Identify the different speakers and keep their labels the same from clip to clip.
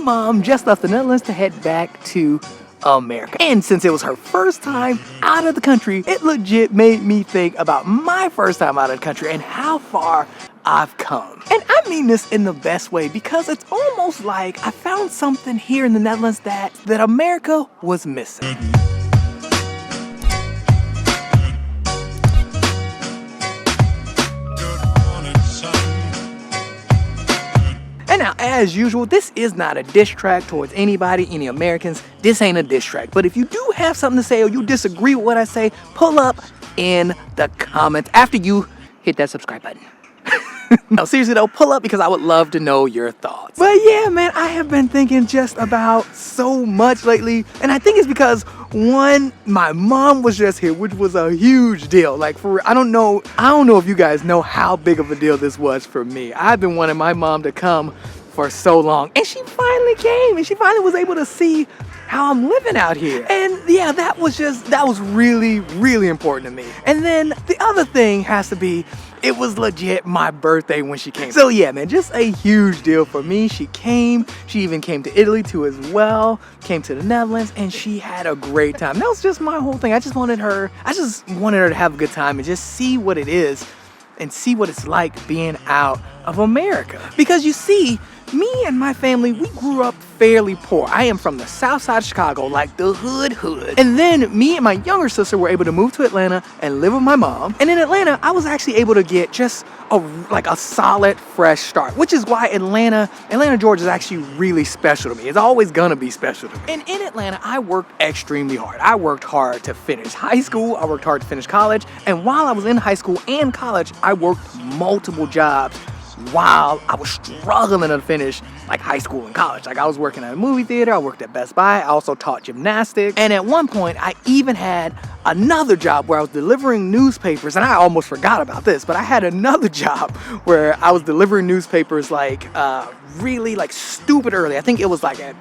Speaker 1: mom just left the Netherlands to head back to America. And since it was her first time out of the country, it legit made me think about my first time out of the country and how far I've come. And I mean this in the best way because it's almost like I found something here in the Netherlands that America was missing. And now, as usual, this is not a diss track towards anybody, any Americans. This ain't a diss track. But if you do have something to say or you disagree with what I say, pull up in the comments after you hit that subscribe button. No, seriously though, pull up because I would love to know your thoughts. But yeah, man, I have been thinking just about so much lately. And I think it's because, one, my mom was just here, which was a huge deal. Like, for I don't know if you guys know how big of a deal this was for me. I've been wanting my mom to come for so long, and she finally came, and she finally was able to see how I'm living out here. And yeah, that was really, really important to me. And then the other thing has to be, it was legit my birthday when she came. So yeah, man, just a huge deal for me. She came, she even came to Italy too as well, came to the Netherlands, and she had a great time. That was just my whole thing. I just wanted her to have a good time and just see what it is and see what it's like being out of America. Because you see, me and my family, we grew up fairly poor. I am from the south side of Chicago, like the hood. And then me and my younger sister were able to move to Atlanta and live with my mom. And in Atlanta, I was actually able to get just a solid, fresh start, which is why Atlanta, Georgia is actually really special to me. It's always gonna be special to me. And in Atlanta, I worked extremely hard. I worked hard to finish high school. I worked hard to finish college. And while I was in high school and college, I worked multiple jobs while I was struggling to finish like high school and college. Like, I was working at a movie theater, I worked at Best Buy, I also taught gymnastics, and at one point I even had another job where I was delivering newspapers, and I almost forgot about this, but I had another job where I was delivering newspapers really stupid early. I think it was like at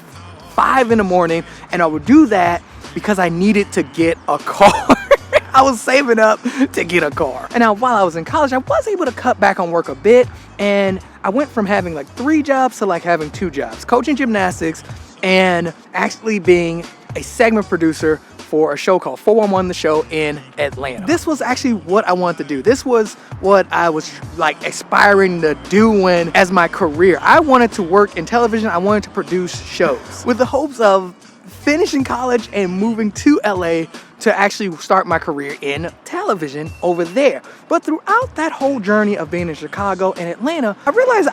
Speaker 1: 5 in the morning, and I would do that because I needed to get a car. I was saving up to get a car. And now while I was in college, I was able to cut back on work a bit, and I went from having like 3 jobs to like having 2 jobs, coaching gymnastics and actually being a segment producer for a show called 411 The Show in Atlanta. This was actually what I wanted to do. This was what I was like aspiring to doing as my career. I wanted to work in television. I wanted to produce shows with the hopes of finishing college and moving to LA to actually start my career in television over there. But throughout that whole journey of being in Chicago and Atlanta, I realized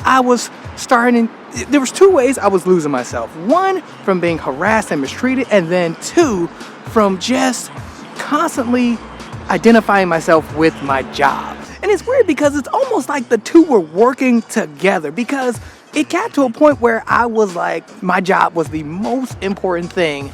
Speaker 1: there was 2 ways I was losing myself. 1, from being harassed and mistreated, and then 2, from just constantly identifying myself with my job. And it's weird because it's almost like the 2 were working together, because it got to a point where I was like, my job was the most important thing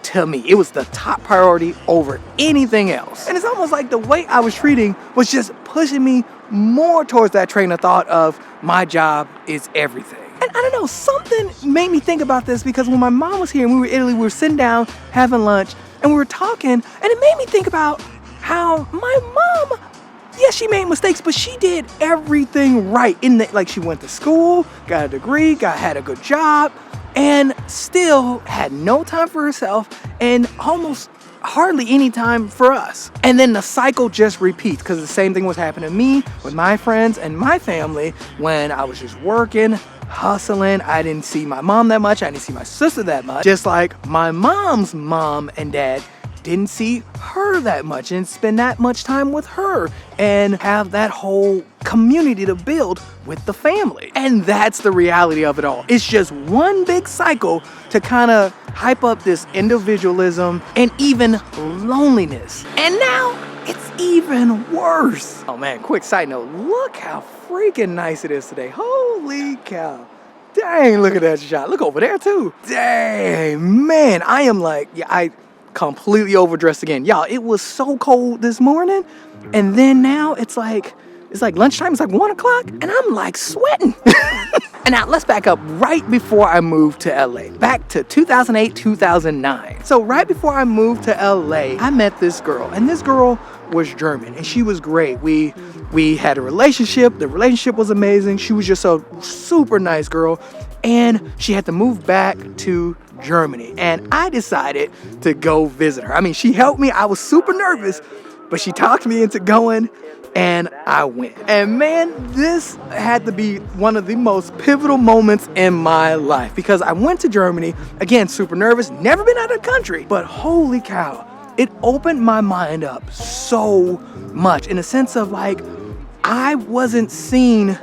Speaker 1: to me. It was the top priority over anything else. And it's almost like the way I was treating was just pushing me more towards that train of thought of my job is everything. And I don't know, something made me think about this, because when my mom was here and we were in Italy, we were sitting down having lunch and we were talking, and it made me think about how my mom, yes, she made mistakes, but she did everything right. She went to school, got a degree, had a good job, and still had no time for herself and almost hardly any time for us. And then the cycle just repeats, because the same thing was happening to me with my friends and my family when I was just working, hustling. I didn't see my mom that much. I didn't see my sister that much. Just like my mom's mom and dad didn't see her that much and spend that much time with her and have that whole community to build with the family. And that's the reality of it all. It's just one big cycle to kind of hype up this individualism and even loneliness. And now it's even worse. Oh man, quick side note, look how freaking nice it is today. Holy cow. Dang, look at that shot. Look over there too. Dang, man, I completely overdressed again. Y'all, it was so cold this morning, and then now it's like lunchtime. It's like 1 o'clock, and I'm like sweating. And now let's back up right before I moved to LA, back to 2008, 2009. So right before I moved to LA, I met this girl, and this girl was German, and she was great. We had a relationship. The relationship was amazing. She was just a super nice girl. and she had to move back to Germany. And I decided to go visit her. I mean, she helped me. I was super nervous, but she talked me into going, and I went. And man, this had to be one of the most pivotal moments in my life, because I went to Germany, again, super nervous, never been out of the country, but holy cow, it opened my mind up so much in the sense of like, I wasn't seen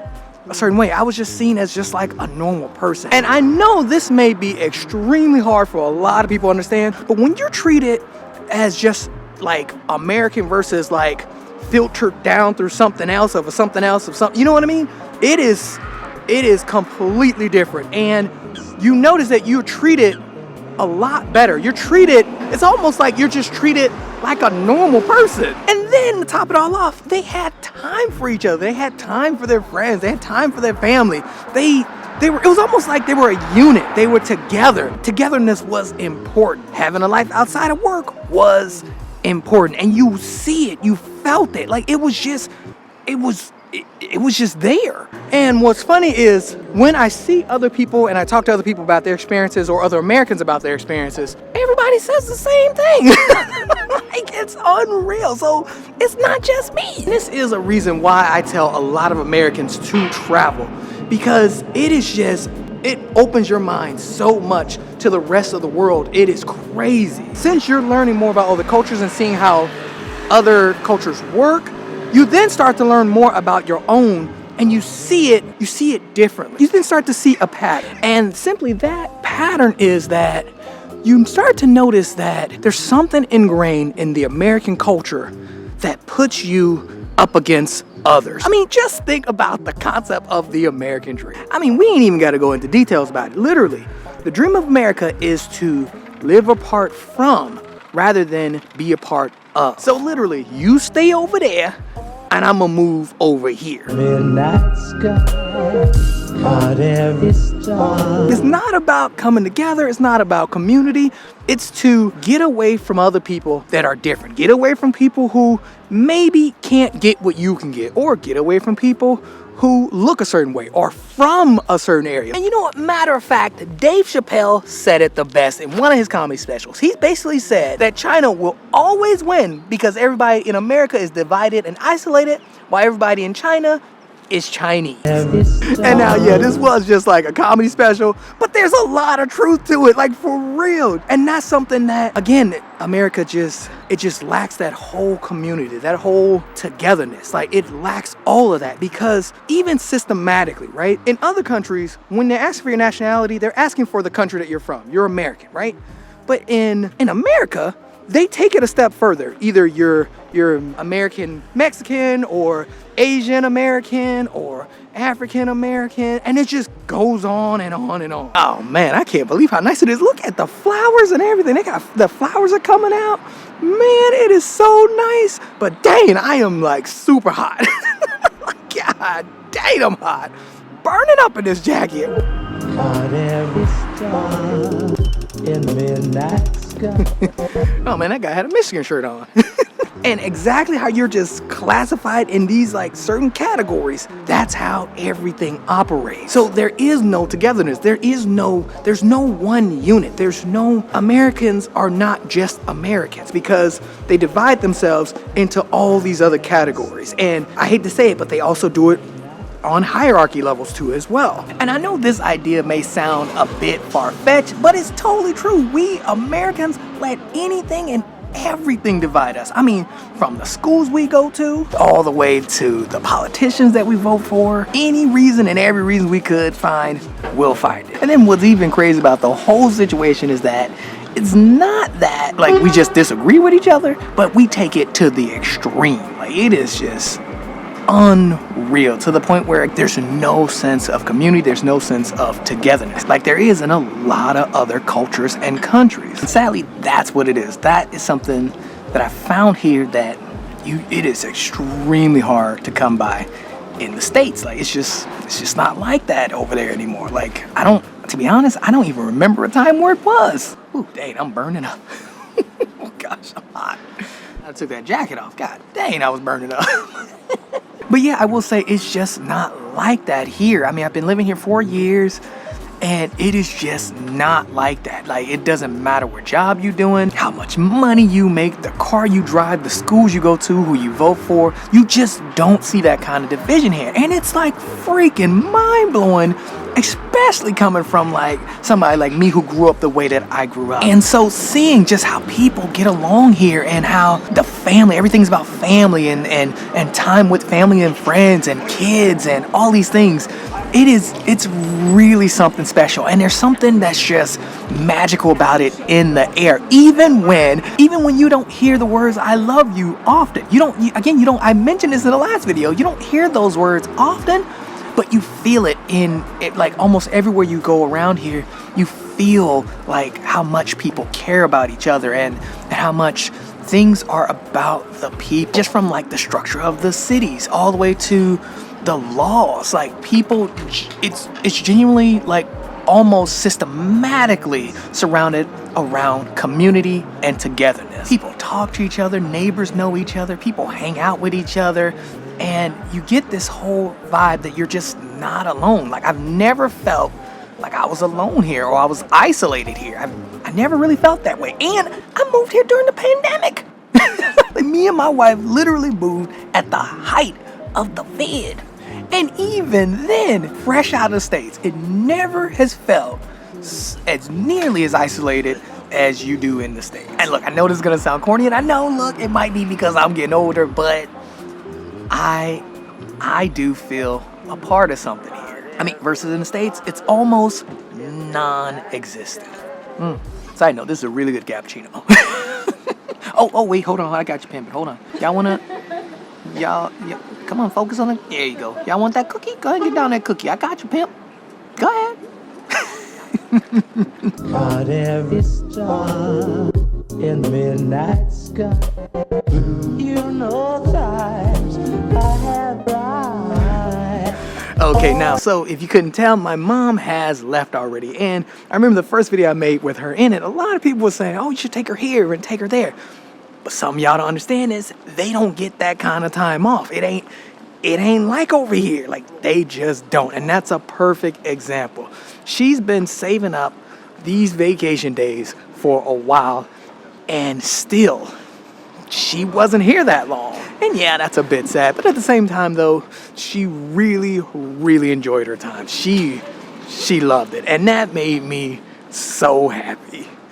Speaker 1: a certain way. I was just seen as just like a normal person. And I know this may be extremely hard for a lot of people to understand, but when you're treated as just like American versus like filtered down through something else of something, you know what I mean? It is completely different. And you notice that you're treated a lot better. You're treated, it's almost like you're just treated like a normal person. And then to top it all off, they had time for each other. They had time for their friends. They had time for their family. It was almost like they were a unit. They were together. Togetherness was important. Having a life outside of work was important. And you see it, you felt it. Like it was just there. And what's funny is when I see other people and I talk to other people about their experiences, or other Americans about their experiences, everybody says the same thing. Like, it's unreal. So it's not just me. This is a reason why I tell a lot of Americans to travel, because it opens your mind so much to the rest of the world. It is crazy. Since you're learning more about other cultures and seeing how other cultures work, you then start to learn more about your own, and you see it differently. You then start to see a pattern. And simply that pattern is that you start to notice that there's something ingrained in the American culture that puts you up against others. I mean, just think about the concept of the American dream. I mean, we ain't even got to go into details about it. Literally, the dream of America is to live apart from rather than be a part of. So literally, you stay over there and I'm gonna move over here. Midnight sky, it's not about coming together. It's not about community. It's to get away from other people that are different. Get away from people who maybe can't get what you can get, or get away from people who look a certain way or from a certain area. And you know what? Matter of fact, Dave Chappelle said it the best in one of his comedy specials. He basically said that China will always win because everybody in America is divided and isolated, while everybody in China is Chinese. And now, yeah, this was just like a comedy special, but there's a lot of truth to it, like for real. And that's something that, again, America just lacks that whole community, that whole togetherness. Like, it lacks all of that, because even systematically, right? In other countries, when they ask for your nationality, they're asking for the country that you're from. You're American, right? But in America, they take it a step further. Either you're American Mexican, or Asian American, or African American, and it just goes on and on and on. Oh man, I can't believe how nice it is. Look at the flowers and everything. The flowers are coming out. Man, it is so nice. But dang, I am like super hot. God dang, I'm hot. Burning up in this jacket. In midnight sky. Oh man, that guy had a Michigan shirt on. And exactly how you're just classified in these like certain categories, that's how everything operates. So there is no togetherness. There's no one unit. Americans are not just Americans, because they divide themselves into all these other categories. And I hate to say it, but they also do it on hierarchy levels too as well. And I know this idea may sound a bit far-fetched, but it's totally true. We Americans let anything and everything divide us. I mean, from the schools we go to, all the way to the politicians that we vote for. Any reason and every reason we could find, we'll find it. And then what's even crazy about the whole situation is that it's not that like we just disagree with each other, but we take it to the extreme. Like, it is just unreal, to the point where there's no sense of community, there's no sense of togetherness like there is in a lot of other cultures and countries. And sadly, that's what it is. That is something that I found here that it is extremely hard to come by in the States. Like, it's just not like that over there anymore. Like, to be honest, I don't even remember a time where it was. Ooh, dang, I'm burning up. Oh gosh, I'm hot. I took that jacket off. God dang, I was burning up. But yeah, I will say it's just not like that here. I mean, I've been living here 4 years, And it is just not like that. Like, it doesn't matter what job you're doing, how much money you make, the car you drive, the schools you go to, who you vote for. You just don't see that kind of division here. And it's like freaking mind-blowing, especially coming from like somebody like me who grew up the way that I grew up. And so seeing just how people get along here and how the family, everything's about family and time with family and friends and kids and all these things. It's really something special, and there's something that's just magical about it in the air. Even when you don't hear the words "I love you" often, I mentioned this in the last video. You don't hear those words often, but you feel it in it, like almost everywhere you go around here. You feel like how much people care about each other and how much things are about the people, just from like the structure of the cities all the way to the laws. Like, people, it's genuinely like almost systematically surrounded around community and togetherness. People talk to each other, neighbors know each other, people hang out with each other, and you get this whole vibe that you're just not alone. Like, I've never felt like I was alone here or I was isolated here. I never really felt that way. And I moved here during the pandemic. Like, me and my wife literally moved at the height of the vid. And even then, fresh out of the States, it never has felt as nearly as isolated as you do in the States. And look, I know this is gonna sound corny, and I know, look, it might be because I'm getting older, but I do feel a part of something here. I mean, versus in the States, it's almost non-existent. Side note, this is a really good cappuccino. oh, wait, hold on, I got you pimping. Hold on. Y'all, come on, focus on it. There you go. Y'all want that cookie? Go ahead and get down that cookie. I got you, pimp. Go ahead.
Speaker 2: Caught every star in the midnight sky. You know times I have died.
Speaker 1: Okay, now, so if you couldn't tell, my mom has left already. And I remember the first video I made with her in it, a lot of people were saying, oh, you should take her here and take her there. But some of y'all don't understand is they don't get that kind of time off. It ain't like over here. Like, they just don't. And that's a perfect example. She's been saving up these vacation days for a while, and still she wasn't here that long. And yeah, that's a bit sad. But at the same time, though, she really, really enjoyed her time. She loved it. And that made me so happy.